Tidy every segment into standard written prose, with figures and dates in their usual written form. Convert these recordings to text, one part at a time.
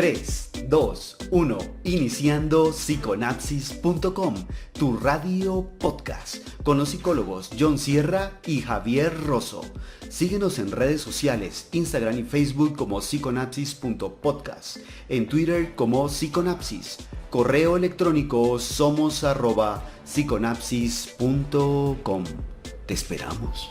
3, 2, 1, iniciando psiconapsis.com, tu radio podcast, con los psicólogos John Sierra y Javier Rosso. Síguenos en redes sociales, Instagram y Facebook como psiconapsis.podcast, en Twitter como psiconapsis, correo electrónico somos@psiconapsis.com. Te esperamos.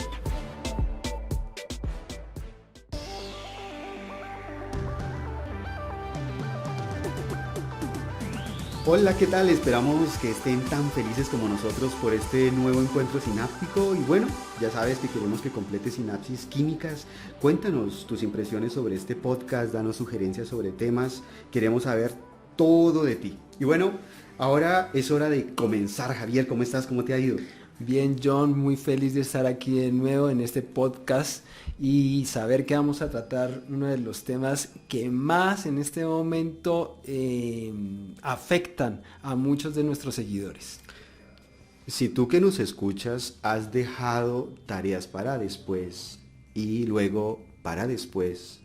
Hola, ¿qué tal? Esperamos que estén tan felices como nosotros por este nuevo encuentro sináptico. Y bueno, ya sabes que queremos que completes sinapsis químicas. Cuéntanos tus impresiones sobre este podcast, danos sugerencias sobre temas. Queremos saber todo de ti. Y bueno, ahora es hora de comenzar. Javier, ¿cómo estás? ¿Cómo te ha ido? Bien, John, muy feliz de estar aquí de nuevo en este podcast y saber que vamos a tratar uno de los temas que más en este momento afectan a muchos de nuestros seguidores. Si tú que nos escuchas has dejado tareas para después y luego para después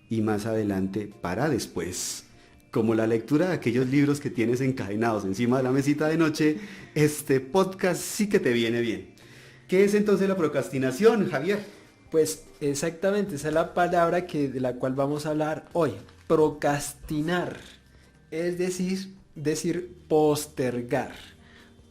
y más adelante para después, como la lectura de aquellos libros que tienes encadenados encima de la mesita de noche, este podcast sí que te viene bien. ¿Qué es entonces la procrastinación, Javier? Pues exactamente, esa es la palabra de la cual vamos a hablar hoy. Procrastinar, es decir postergar.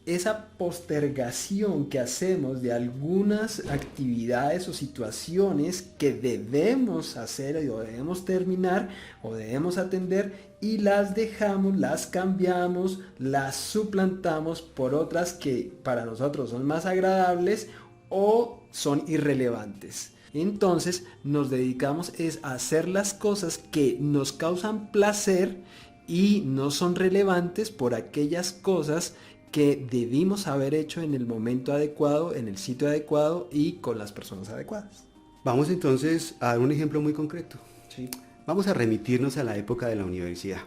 Esa postergación que hacemos de algunas actividades o situaciones que debemos hacer o debemos terminar o debemos atender y las dejamos, las cambiamos, las suplantamos por otras que para nosotros son más agradables o son irrelevantes. Entonces nos dedicamos a hacer las cosas que nos causan placer y no son relevantes por aquellas cosas que debimos haber hecho en el momento adecuado, en el sitio adecuado y con las personas adecuadas. Vamos entonces a dar un ejemplo muy concreto. Sí. Vamos a remitirnos a la época de la universidad.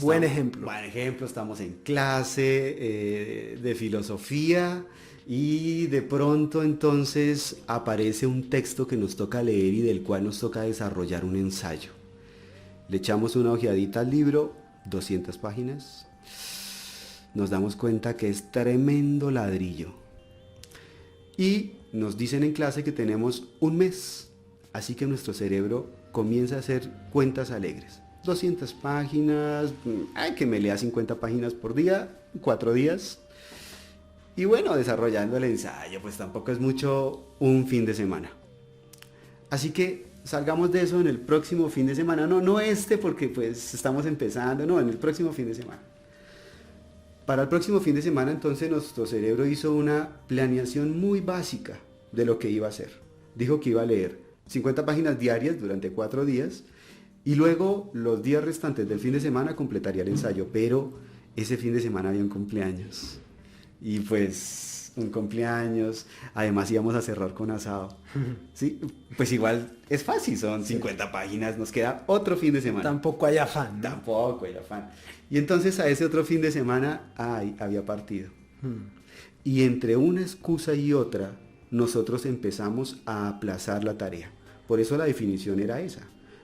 Buen ejemplo. Buen ejemplo, estamos en clase de filosofía y de pronto entonces aparece un texto que nos toca leer y del cual nos toca desarrollar un ensayo. Le echamos una ojeadita al libro, 200 páginas. Nos damos cuenta que es tremendo ladrillo. Y nos dicen en clase que tenemos un mes. Así que nuestro cerebro comienza a hacer cuentas alegres. 200 páginas, que me lea 50 páginas por día, 4 días. Y bueno, desarrollando el ensayo, pues tampoco es mucho un fin de semana. Así que salgamos de eso en el próximo fin de semana. No este porque pues estamos empezando, no, en el próximo fin de semana. Para el próximo fin de semana entonces nuestro cerebro hizo una planeación muy básica de lo que iba a hacer. Dijo que iba a leer 50 páginas diarias durante 4 días y luego los días restantes del fin de semana completaría el ensayo, pero ese fin de semana había un cumpleaños. Y pues un cumpleaños, además íbamos a cerrar con asado. Sí, pues igual es fácil, son 50 páginas, nos queda otro fin de semana. Tampoco hay afán, ¿no? Tampoco hay afán. Y entonces a ese otro fin de semana, había partido. Y entre una excusa y otra, nosotros empezamos a aplazar la tarea. Por eso la definición era esa.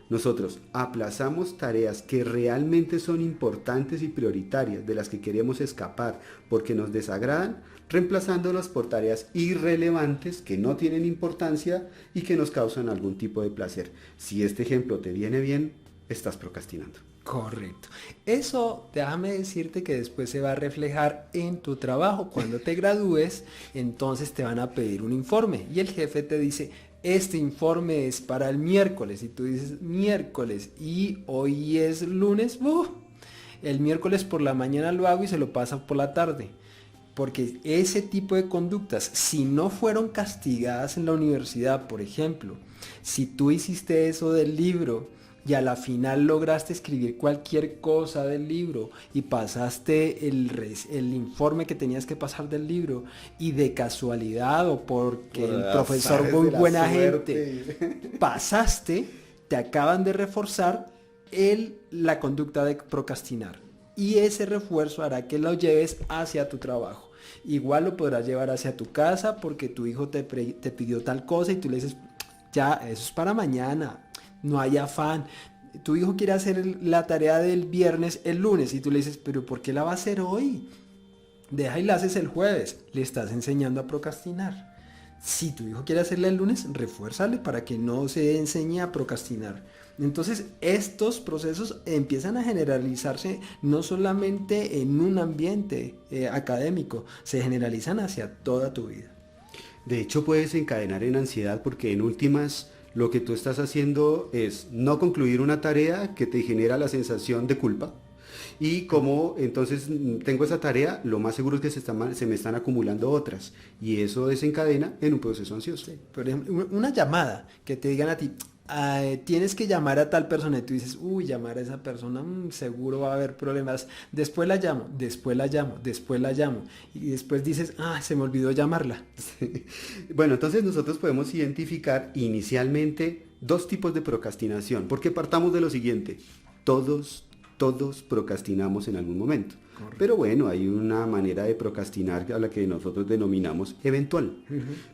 Nosotros aplazamos tareas que realmente son importantes y prioritarias, de las que queremos escapar porque nos desagradan, reemplazándolas por tareas irrelevantes que no tienen importancia y que nos causan algún tipo de placer. Si este ejemplo te viene bien, estás procrastinando. Correcto. Eso, déjame decirte que después se va a reflejar en tu trabajo. Cuando te gradúes, entonces te van a pedir un informe y el jefe te dice: este informe es para el miércoles, y tú dices miércoles y hoy es lunes, el miércoles por la mañana lo hago y se lo pasan por la tarde. Porque ese tipo de conductas, si no fueron castigadas en la universidad, por ejemplo, si tú hiciste eso del libro y a la final lograste escribir cualquier cosa del libro y pasaste el informe que tenías que pasar del libro y de casualidad o porque el profesor muy buena gente pasaste, te acaban de reforzar la conducta de procrastinar y ese refuerzo hará que lo lleves hacia tu trabajo. Igual lo podrás llevar hacia tu casa porque tu hijo te pidió tal cosa y tú le dices: ya, eso es para mañana, no hay afán. tu hijo quiere hacer la tarea del viernes el lunes y tú le dices, pero ¿por qué la va a hacer hoy? Deja y la haces el jueves. Le estás enseñando a procrastinar. Si tu hijo quiere hacerla el lunes, refuérzale para que no se enseñe a procrastinar. Entonces, estos procesos empiezan a generalizarse no solamente en un ambiente académico, se generalizan hacia toda tu vida. De hecho, puedes encadenar en ansiedad porque en últimas lo que tú estás haciendo es no concluir una tarea que te genera la sensación de culpa. Y como entonces tengo esa tarea, lo más seguro es que se me están acumulando otras. Y eso desencadena en un proceso ansioso. Sí, por ejemplo, una llamada que te digan a ti, tienes que llamar a tal persona y tú dices, uy, llamar a esa persona, seguro va a haber problemas. Después la llamo, después la llamo, después la llamo. Y después dices, se me olvidó llamarla. Bueno, entonces nosotros podemos identificar inicialmente dos tipos de procrastinación. Porque partamos de lo siguiente. Todos procrastinamos en algún momento. Correcto. Pero bueno, hay una manera de procrastinar a la que nosotros denominamos eventual.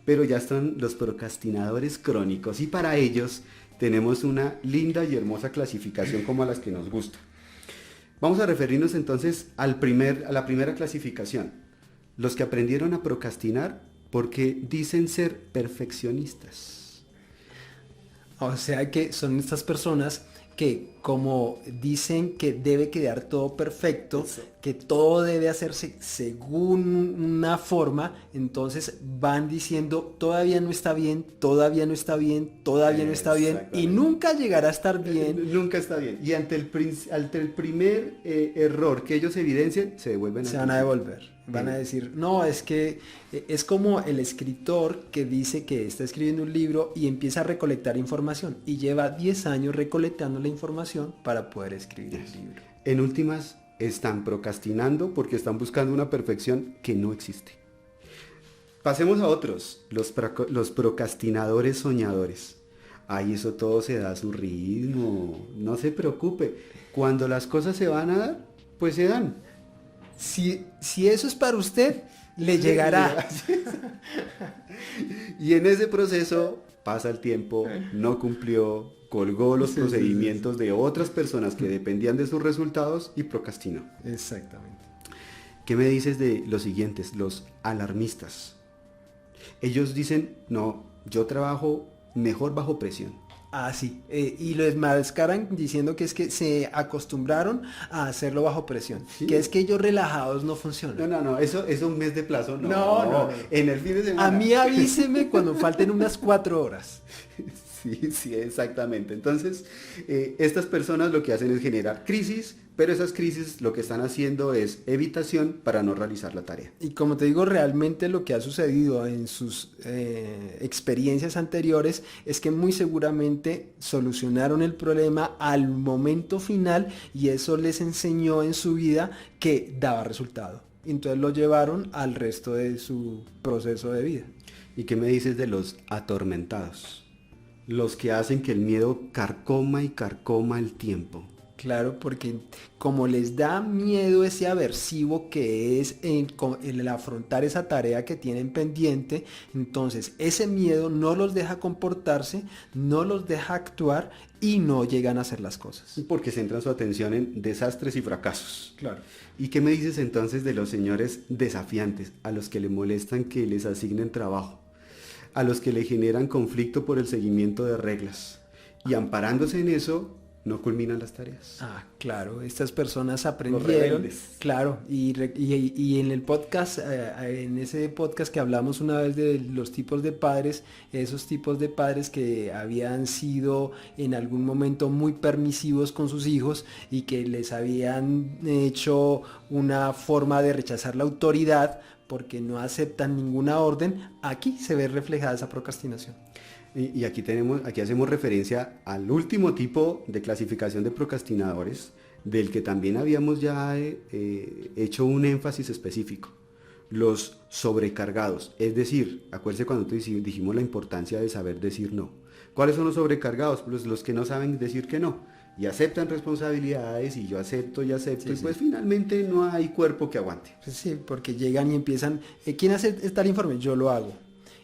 Pero ya están los procrastinadores crónicos y para ellos tenemos una linda y hermosa clasificación como a las que nos gusta. Vamos a referirnos entonces a la primera clasificación. Los que aprendieron a procrastinar porque dicen ser perfeccionistas. O sea que son estas personas que como dicen que debe quedar todo perfecto, Eso. que todo debe hacerse según una forma, entonces van diciendo todavía no está bien, todavía no está bien, todavía no está bien y nunca llegará a estar bien. Nunca está bien. Y ante el primer error que ellos evidencian, se devuelven. Se van a devolver. Van a decir, no, es que es como el escritor que dice que está escribiendo un libro y empieza a recolectar información y lleva 10 años recolectando la información para poder escribir el libro. En últimas, están procrastinando porque están buscando una perfección que no existe. Pasemos a otros, los procrastinadores soñadores. Ahí eso todo se da a su ritmo, no se preocupe. Cuando las cosas se van a dar, pues se dan. Si eso es para usted, le llegará. Y en ese proceso pasa el tiempo, no cumplió, colgó los procedimientos de otras personas que dependían de sus resultados y procrastinó. Exactamente. ¿Qué me dices de los siguientes, los alarmistas? Ellos dicen, no, yo trabajo mejor bajo presión. Sí, y lo desmascaran diciendo que es que se acostumbraron a hacerlo bajo presión, Sí. que es que ellos relajados no funcionan. No, eso es un mes de plazo, no. No. En el fin de semana. A mí avíseme cuando falten unas 4 horas. Sí, exactamente. Entonces, estas personas lo que hacen es generar crisis, pero esas crisis lo que están haciendo es evitación para no realizar la tarea. Y como te digo, realmente lo que ha sucedido en sus experiencias anteriores es que muy seguramente solucionaron el problema al momento final y eso les enseñó en su vida que daba resultado. Y entonces lo llevaron al resto de su proceso de vida. ¿Y qué me dices de los atormentados? Los que hacen que el miedo carcoma y carcoma el tiempo. Claro, porque como les da miedo ese aversivo que es el afrontar esa tarea que tienen pendiente, entonces ese miedo no los deja comportarse, no los deja actuar y no llegan a hacer las cosas. Porque centran su atención en desastres y fracasos. Claro. ¿Y qué me dices entonces de los señores desafiantes, a los que le molestan que les asignen trabajo, a los que le generan conflicto por el seguimiento de reglas? Y amparándose en eso, no culminan las tareas. Claro, estas personas aprendieron, rebeldes. claro, y en el podcast, en ese podcast que hablamos una vez de los tipos de padres, esos tipos de padres que habían sido en algún momento muy permisivos con sus hijos y que les habían hecho una forma de rechazar la autoridad porque no aceptan ninguna orden, aquí se ve reflejada esa procrastinación. Y aquí hacemos referencia al último tipo de clasificación de procrastinadores, del que también habíamos ya hecho un énfasis específico. Los sobrecargados, es decir, acuérdense cuando dijimos la importancia de saber decir no. ¿Cuáles son los sobrecargados? Pues los que no saben decir que no. Y aceptan responsabilidades y yo acepto y pues finalmente no hay cuerpo que aguante. Sí, porque llegan y empiezan, ¿quién hace tal informe? Yo lo hago.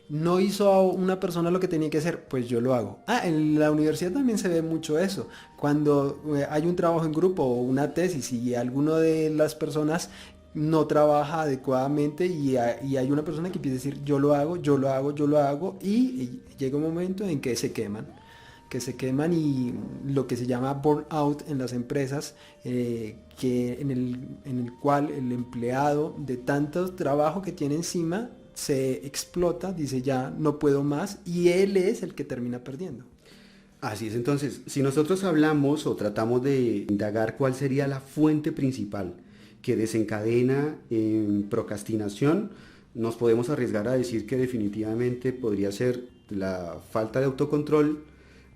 No hizo a una persona lo que tenía que hacer, pues yo lo hago. En la universidad también se ve mucho eso. Cuando hay un trabajo en grupo o una tesis y alguno de las personas no trabaja adecuadamente y hay una persona que empieza a decir yo lo hago, yo lo hago, yo lo hago y llega un momento en que se queman y lo que se llama burnout en las empresas, en el cual el empleado de tanto trabajo que tiene encima se explota, dice ya no puedo más y él es el que termina perdiendo. Así es, entonces, si nosotros hablamos o tratamos de indagar cuál sería la fuente principal que desencadena en procrastinación, nos podemos arriesgar a decir que definitivamente podría ser la falta de autocontrol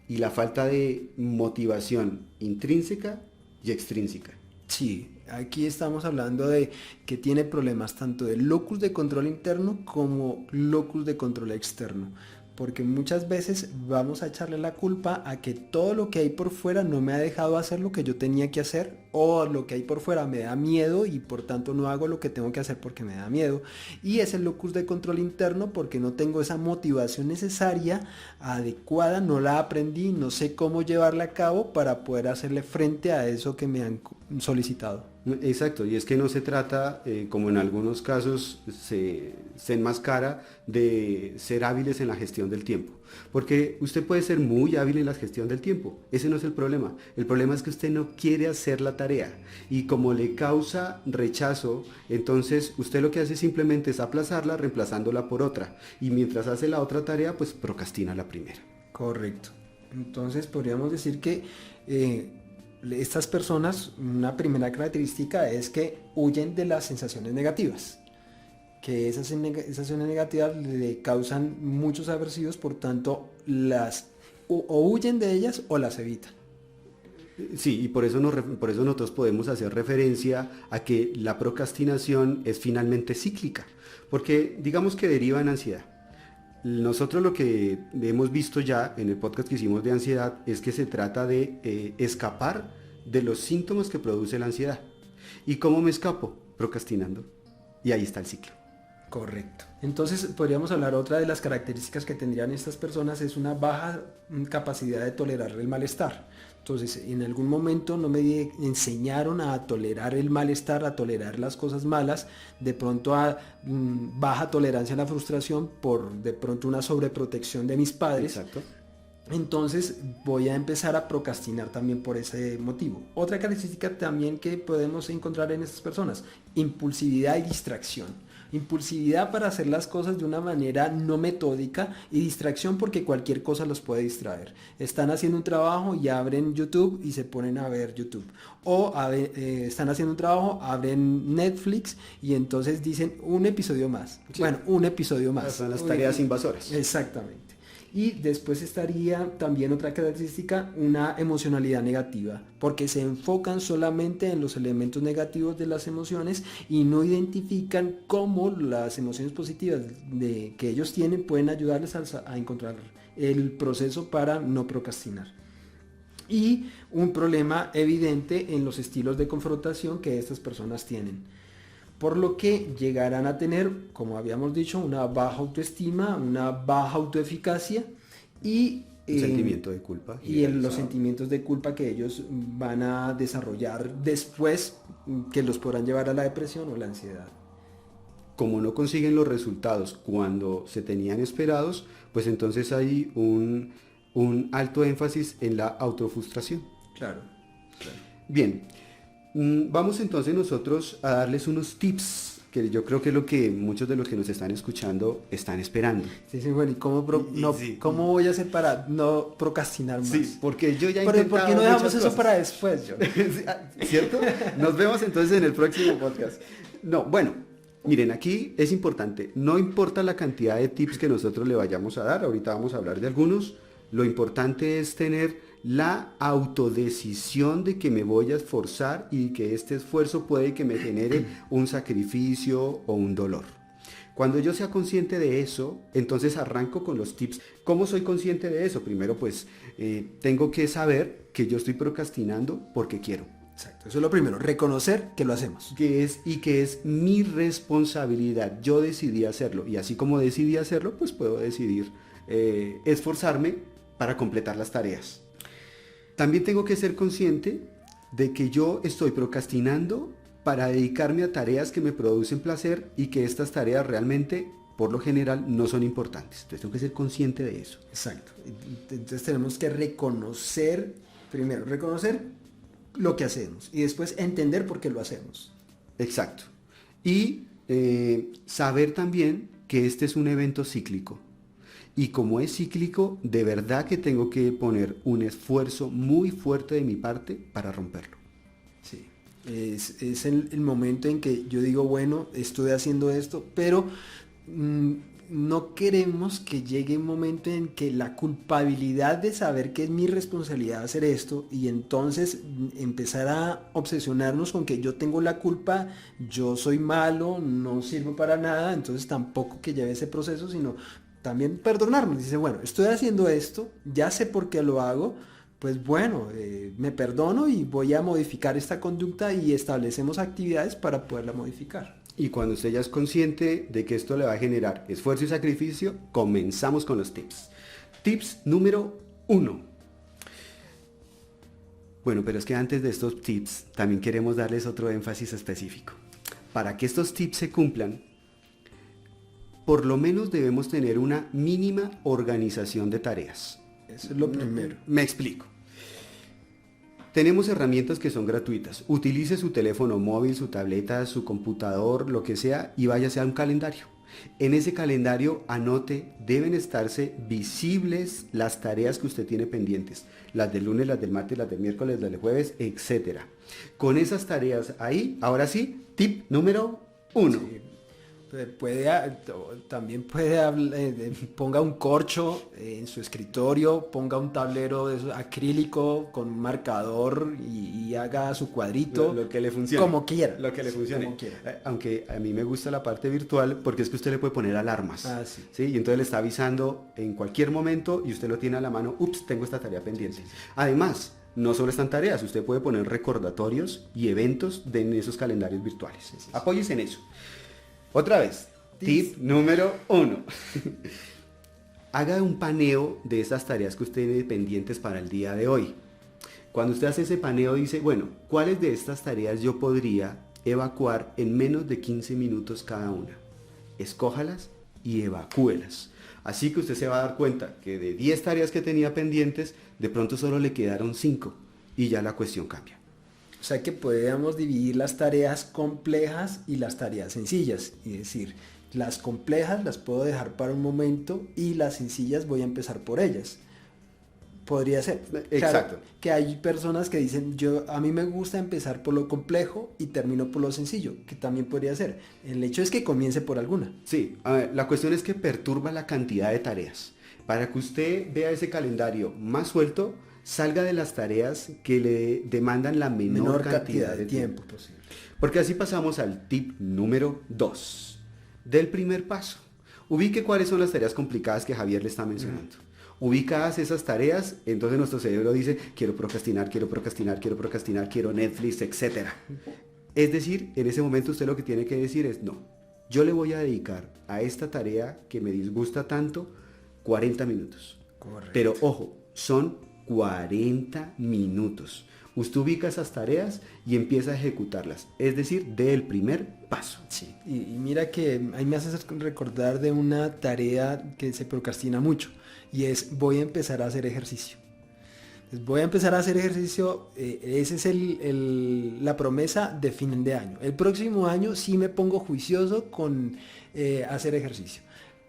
y la falta de motivación intrínseca y extrínseca. Sí, aquí estamos hablando de que tiene problemas tanto de locus de control interno como locus de control externo. Porque muchas veces vamos a echarle la culpa a que todo lo que hay por fuera no me ha dejado hacer lo que yo tenía que hacer, o lo que hay por fuera me da miedo y por tanto no hago lo que tengo que hacer porque me da miedo. Y es el locus de control interno porque no tengo esa motivación necesaria, adecuada, no la aprendí, no sé cómo llevarla a cabo para poder hacerle frente a eso que me han solicitado. Exacto, y es que no se trata, como en algunos casos se enmascara, de ser hábiles en la gestión del tiempo. Porque usted puede ser muy hábil en la gestión del tiempo, ese no es el problema. El problema es que usted no quiere hacer la tarea y como le causa rechazo, entonces usted lo que hace simplemente es aplazarla reemplazándola por otra. Y mientras hace la otra tarea, pues procrastina la primera. Correcto. Entonces podríamos decir que estas personas, una primera característica es que huyen de las sensaciones negativas, que esas sensaciones negativas le causan muchos aversivos, por tanto o huyen de ellas o las evitan. Sí, y por eso nosotros podemos hacer referencia a que la procrastinación es finalmente cíclica, porque digamos que deriva en ansiedad. Nosotros lo que hemos visto ya en el podcast que hicimos de ansiedad es que se trata de escapar de los síntomas que produce la ansiedad. ¿Y cómo me escapo? Procrastinando. Y ahí está el ciclo. Correcto. Entonces podríamos hablar, otra de las características que tendrían estas personas es una baja capacidad de tolerar el malestar. Entonces, en algún momento no me enseñaron a tolerar el malestar, a tolerar las cosas malas, de pronto a baja tolerancia a la frustración por de pronto una sobreprotección de mis padres. Exacto. Entonces voy a empezar a procrastinar también por ese motivo. Otra característica también que podemos encontrar en estas personas, impulsividad y distracción. Impulsividad para hacer las cosas de una manera no metódica y distracción porque cualquier cosa los puede distraer. Están haciendo un trabajo y abren YouTube y se ponen a ver YouTube. O están haciendo un trabajo, abren Netflix y entonces dicen un episodio más. Sí. Bueno, un episodio más. Son las tareas invasoras. Exactamente. Y después estaría también otra característica, una emocionalidad negativa, porque se enfocan solamente en los elementos negativos de las emociones y no identifican cómo las emociones positivas que ellos tienen pueden ayudarles a encontrar el proceso para no procrastinar. Y un problema evidente en los estilos de confrontación que estas personas tienen. Por lo que llegarán a tener, como habíamos dicho, una baja autoestima, una baja autoeficacia y un sentimiento de culpa. Y los sentimientos de culpa que ellos van a desarrollar después, que los podrán llevar a la depresión o la ansiedad. Como no consiguen los resultados cuando se tenían esperados, pues entonces hay un alto énfasis en la autofrustración. Claro. Bien. Vamos entonces nosotros a darles unos tips que yo creo que es lo que muchos de los que nos están escuchando están esperando. Sí, bueno, ¿y cómo voy a hacer para no procrastinar más? Sí, porque yo ya he intentado ¿Por qué no dejamos eso cosas para después, John? ¿Cierto? Nos vemos entonces en el próximo podcast. No, bueno, miren, aquí es importante, no importa la cantidad de tips que nosotros le vayamos a dar, ahorita vamos a hablar de algunos, lo importante es tener la autodecisión de que me voy a esforzar y que este esfuerzo puede que me genere un sacrificio o un dolor. Cuando yo sea consciente de eso, entonces arranco con los tips. ¿Cómo soy consciente de eso? Primero, pues, tengo que saber que yo estoy procrastinando porque quiero. Exacto, eso es lo primero, reconocer que lo hacemos. que es mi responsabilidad. Yo decidí hacerlo y así como decidí hacerlo, pues puedo decidir esforzarme para completar las tareas. También tengo que ser consciente de que yo estoy procrastinando para dedicarme a tareas que me producen placer y que estas tareas realmente, por lo general, no son importantes. Entonces tengo que ser consciente de eso. Exacto. Entonces tenemos que reconocer, primero, reconocer lo que hacemos y después entender por qué lo hacemos. Exacto. Y saber también que este es un evento cíclico. Y como es cíclico, de verdad que tengo que poner un esfuerzo muy fuerte de mi parte para romperlo. Sí. Es el momento en que yo digo, bueno, estoy haciendo esto, pero no queremos que llegue un momento en que la culpabilidad de saber que es mi responsabilidad hacer esto y entonces empezar a obsesionarnos con que yo tengo la culpa, yo soy malo, no sirvo para nada, entonces tampoco que lleve ese proceso, sino también perdonarnos. Dice, bueno, estoy haciendo esto, ya sé por qué lo hago, pues bueno, me perdono y voy a modificar esta conducta y establecemos actividades para poderla modificar. Y cuando usted ya es consciente de que esto le va a generar esfuerzo y sacrificio, comenzamos con los tips. Tips número 1. Bueno, pero es que antes de estos tips también queremos darles otro énfasis específico. Para que estos tips se cumplan, por lo menos debemos tener una mínima organización de tareas. Eso es lo primero. Me explico. Tenemos herramientas que son gratuitas. Utilice su teléfono móvil, su tableta, su computador, lo que sea, y váyase a un calendario. En ese calendario anote, deben estarse visibles las tareas que usted tiene pendientes. Las del lunes, las del martes, las del miércoles, las del jueves, etc. Con esas tareas ahí, ahora sí, tip número 1. Sí. También puede ponga un corcho en su escritorio, ponga un tablero de acrílico con un marcador y haga su cuadrito. Lo que le funcione. Como quiera. Lo que le funcione. Como quiera. Aunque a mí me gusta la parte virtual porque es que usted le puede poner alarmas. Ah, sí. ¿Sí? Y entonces le está avisando en cualquier momento y usted lo tiene a la mano. Ups, tengo esta tarea pendiente. Además, no solo están tareas, usted puede poner recordatorios y eventos en esos calendarios virtuales. Apóyese en eso. Otra vez, tip número 1. Haga un paneo de esas tareas que usted tiene pendientes para el día de hoy. Cuando usted hace ese paneo dice, bueno, ¿cuáles de estas tareas yo podría evacuar en menos de 15 minutos cada una? Escójalas y evacúelas. Así que usted se va a dar cuenta que de 10 tareas que tenía pendientes, de pronto solo le quedaron 5 y ya la cuestión cambia. O sea que podríamos dividir las tareas complejas y las tareas sencillas. Y decir, las complejas las puedo dejar para un momento y las sencillas voy a empezar por ellas. Podría ser. Exacto. Claro, que hay personas que dicen, a mí me gusta empezar por lo complejo y termino por lo sencillo, que también podría ser. El hecho es que comience por alguna. Sí, a ver, la cuestión es que perturba la cantidad de tareas. Para que usted vea ese calendario más suelto, salga de las tareas que le demandan la menor cantidad de tiempo posible. Porque así pasamos al tip número 2 del primer paso. Ubique cuáles son las tareas complicadas que Javier le está mencionando. Ubicadas esas tareas, entonces nuestro cerebro dice, quiero procrastinar, quiero procrastinar, quiero procrastinar, quiero Netflix, etc. Es decir, en ese momento usted lo que tiene que decir es, no, yo le voy a dedicar a esta tarea que me disgusta tanto 40 minutos. Correcto. Pero ojo, son 40 minutos. Usted ubica esas tareas y empieza a ejecutarlas, es decir, dé el primer paso. Sí, y mira que ahí me haces recordar de una tarea que se procrastina mucho y es voy a empezar a hacer ejercicio. Entonces, voy a empezar a hacer ejercicio, esa es la promesa de fin de año. El próximo año sí me pongo juicioso con hacer ejercicio.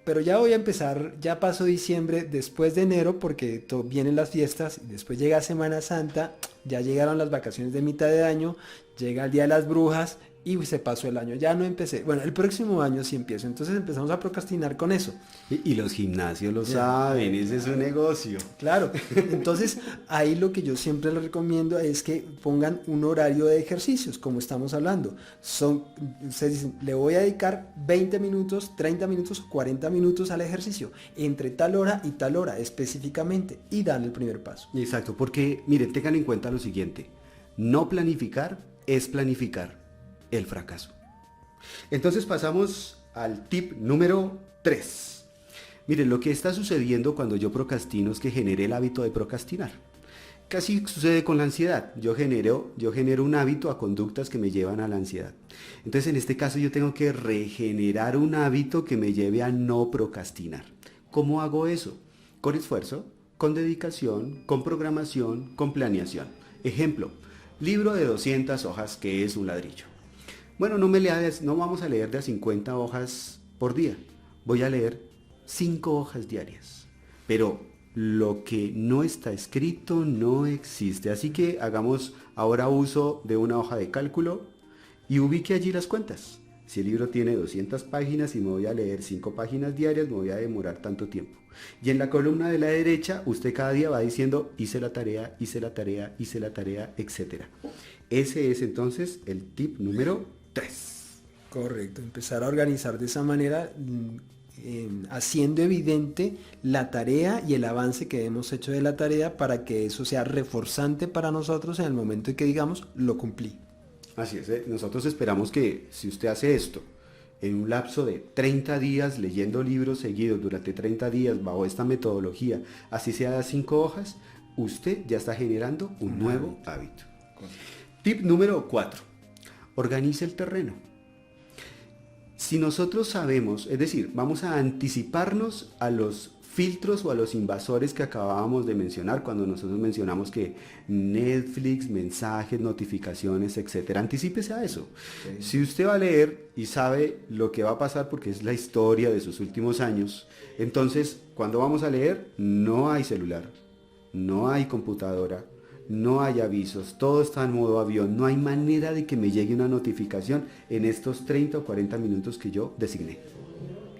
Pero ya voy a empezar, ya pasó diciembre, después de enero, porque vienen las fiestas, y después llega Semana Santa, ya llegaron las vacaciones de mitad de año, llega el Día de las Brujas y se pasó el año, ya no empecé. Bueno, el próximo año sí empiezo, entonces empezamos a procrastinar con eso. Y los gimnasios lo saben, ese es un negocio. Claro, entonces ahí lo que yo siempre les recomiendo es que pongan un horario de ejercicios, como estamos hablando. Ustedes dicen, le voy a dedicar 20 minutos, 30 minutos, 40 minutos al ejercicio, entre tal hora y tal hora específicamente, y dan el primer paso. Exacto, porque miren, tengan en cuenta lo siguiente. No planificar es planificar el fracaso. Entonces pasamos al tip número 3. Miren, lo que está sucediendo cuando yo procrastino es que generé el hábito de procrastinar. Casi sucede con la ansiedad. Yo genero un hábito a conductas que me llevan a la ansiedad. Entonces, en este caso, yo tengo que regenerar un hábito que me lleve a no procrastinar. ¿Cómo hago eso? Con esfuerzo, con dedicación, con programación, con planeación. Ejemplo, libro de 200 hojas que es un ladrillo. Bueno, no vamos a leer de a 50 hojas por día. Voy a leer 5 hojas diarias. Pero lo que no está escrito no existe. Así que hagamos ahora uso de una hoja de cálculo y ubique allí las cuentas. Si el libro tiene 200 páginas y me voy a leer 5 páginas diarias, me voy a demorar tanto tiempo. Y en la columna de la derecha, usted cada día va diciendo, hice la tarea, hice la tarea, hice la tarea, etc. Ese es entonces el tip número 3. Correcto, empezar a organizar de esa manera, haciendo evidente la tarea y el avance que hemos hecho de la tarea para que eso sea reforzante para nosotros en el momento en que digamos, lo cumplí. Así es, nosotros esperamos que si usted hace esto en un lapso de 30 días, leyendo libros seguidos durante 30 días bajo esta metodología, así sea de 5 hojas, usted ya está generando un nuevo hábito. Tip número 4. Organice el terreno. Si nosotros sabemos, es decir, vamos a anticiparnos a los filtros o a los invasores que acabábamos de mencionar cuando nosotros mencionamos que Netflix, mensajes, notificaciones, etcétera. Anticípese a eso. Okay. Si usted va a leer y sabe lo que va a pasar porque es la historia de sus últimos años, entonces cuando vamos a leer no hay celular, no hay computadora, no hay avisos, todo está en modo avión, no hay manera de que me llegue una notificación en estos 30 o 40 minutos que yo designé.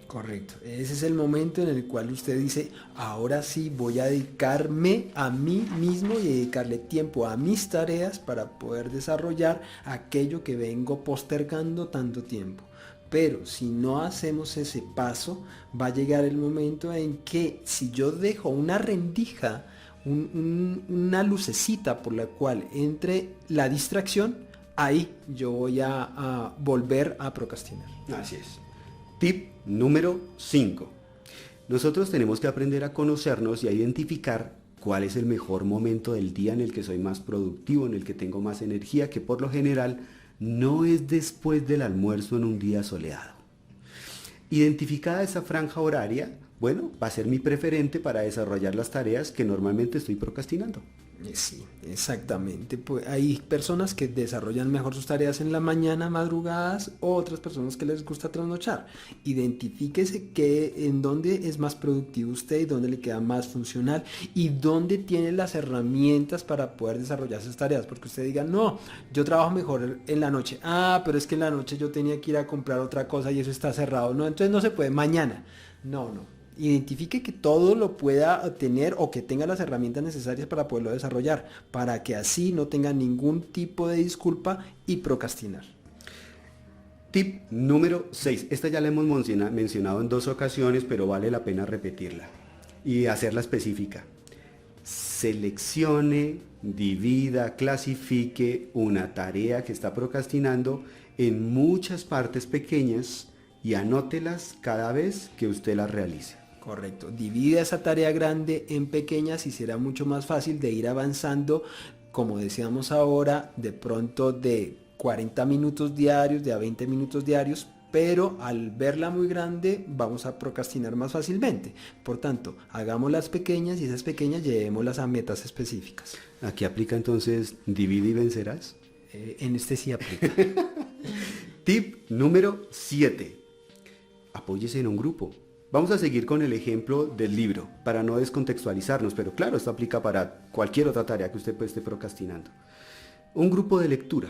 Correcto, ese es el momento en el cual usted dice, ahora sí voy a dedicarme a mí mismo y dedicarle tiempo a mis tareas para poder desarrollar aquello que vengo postergando tanto tiempo. Pero si no hacemos ese paso, va a llegar el momento en que si yo dejo una rendija, una lucecita por la cual entre la distracción, ahí yo voy a volver a procrastinar. Así es. Tip número 5. Nosotros tenemos que aprender a conocernos y a identificar cuál es el mejor momento del día en el que soy más productivo, en el que tengo más energía, que por lo general no es después del almuerzo en un día soleado. Identificada esa franja horaria, bueno, va a ser mi preferente para desarrollar las tareas que normalmente estoy procrastinando. Sí, exactamente. Pues hay personas que desarrollan mejor sus tareas en la mañana, madrugadas, o otras personas que les gusta trasnochar. Identifíquese en dónde es más productivo usted y dónde le queda más funcional y dónde tiene las herramientas para poder desarrollar esas tareas. Porque usted diga, no, yo trabajo mejor en la noche. Ah, pero es que en la noche yo tenía que ir a comprar otra cosa y eso está cerrado. No, entonces no se puede. Mañana. No. Identifique que todo lo pueda tener o que tenga las herramientas necesarias para poderlo desarrollar, para que así no tenga ningún tipo de disculpa y procrastinar. Tip número 6. Esta ya la hemos mencionado en 2 ocasiones, pero vale la pena repetirla y hacerla específica. Seleccione, divida, clasifique una tarea que está procrastinando en muchas partes pequeñas y anótelas cada vez que usted las realice. Correcto, divide esa tarea grande en pequeñas y será mucho más fácil de ir avanzando, como decíamos ahora, de pronto de 40 minutos diarios, de a 20 minutos diarios, pero al verla muy grande vamos a procrastinar más fácilmente. Por tanto, hagámoslas pequeñas y esas pequeñas llevémoslas a metas específicas. ¿Aquí aplica entonces divide y vencerás? En este sí aplica. Tip número 7. Apóyese en un grupo. Vamos a seguir con el ejemplo del libro para no descontextualizarnos, pero claro, esto aplica para cualquier otra tarea que usted esté procrastinando. Un grupo de lectura.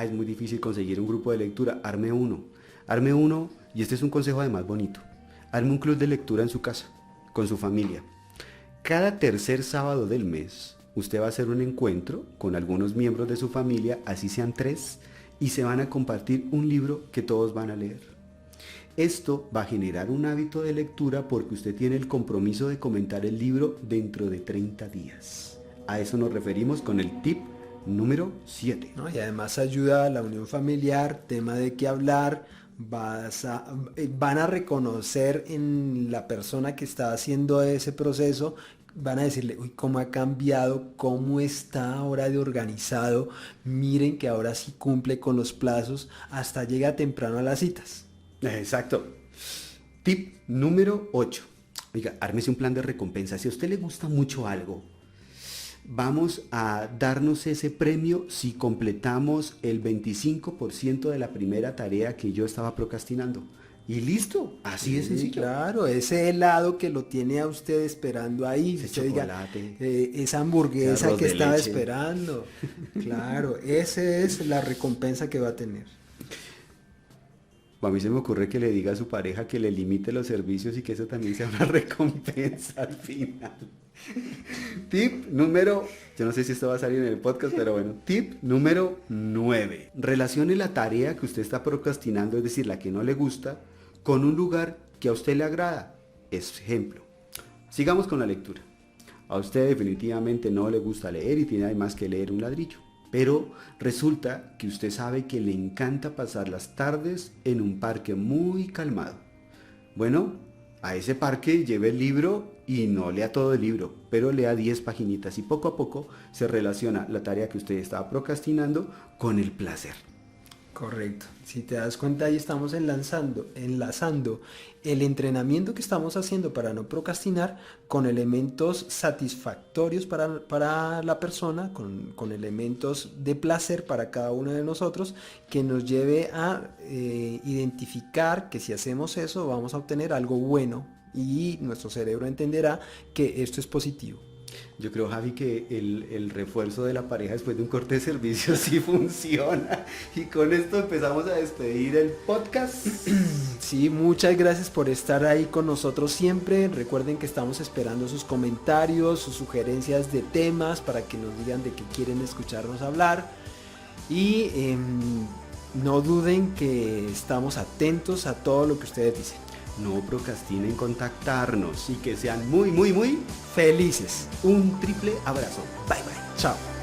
Es muy difícil conseguir un grupo de lectura. Arme uno, y este es un consejo además bonito. Arme un club de lectura en su casa, con su familia. Cada tercer sábado del mes, usted va a hacer un encuentro con algunos miembros de su familia, así sean 3, y se van a compartir un libro que todos van a leer. Esto va a generar un hábito de lectura porque usted tiene el compromiso de comentar el libro dentro de 30 días. A eso nos referimos con el tip número 7. ¿No? Y además ayuda a la unión familiar, tema de qué hablar, van a reconocer en la persona que está haciendo ese proceso, van a decirle, uy, cómo ha cambiado, cómo está ahora de organizado, miren que ahora sí cumple con los plazos, hasta llega temprano a las citas. Exacto. Tip número 8. Oiga, ármese un plan de recompensa. Si a usted le gusta mucho algo, vamos a darnos ese premio si completamos el 25% de la primera tarea que yo estaba procrastinando. Y listo, así de sencillo. Claro, ese helado que lo tiene a usted esperando ahí, Ese usted diga, chocolate, esa hamburguesa ese arroz que de estaba leche. esperando. Claro, esa es la recompensa que va a tener. A mí se me ocurre que le diga a su pareja que le limite los servicios y que eso también sea una recompensa al final. Tip número, yo no sé si esto va a salir en el podcast, pero bueno, tip número 9. Relacione la tarea que usted está procrastinando, es decir, la que no le gusta, con un lugar que a usted le agrada. Ejemplo, sigamos con la lectura. A usted definitivamente no le gusta leer y tiene además que leer un ladrillo. Pero resulta que usted sabe que le encanta pasar las tardes en un parque muy calmado. Bueno, a ese parque lleve el libro y no lea todo el libro, pero lea 10 paginitas y poco a poco se relaciona la tarea que usted estaba procrastinando con el placer. Correcto. Si te das cuenta, ahí estamos enlazando el entrenamiento que estamos haciendo para no procrastinar con elementos satisfactorios para la persona, con elementos de placer para cada uno de nosotros, que nos lleve a identificar que si hacemos eso vamos a obtener algo bueno y nuestro cerebro entenderá que esto es positivo. Yo creo, Javi, que el refuerzo de la pareja después de un corte de servicio sí funciona. Y con esto empezamos a despedir el podcast. Sí, muchas gracias por estar ahí con nosotros siempre. Recuerden que estamos esperando sus comentarios, sus sugerencias de temas para que nos digan de qué quieren escucharnos hablar. Y no duden que estamos atentos a todo lo que ustedes dicen. No procrastinen en contactarnos y que sean muy, muy, muy Felices. un triple abrazo. Bye bye. Chao.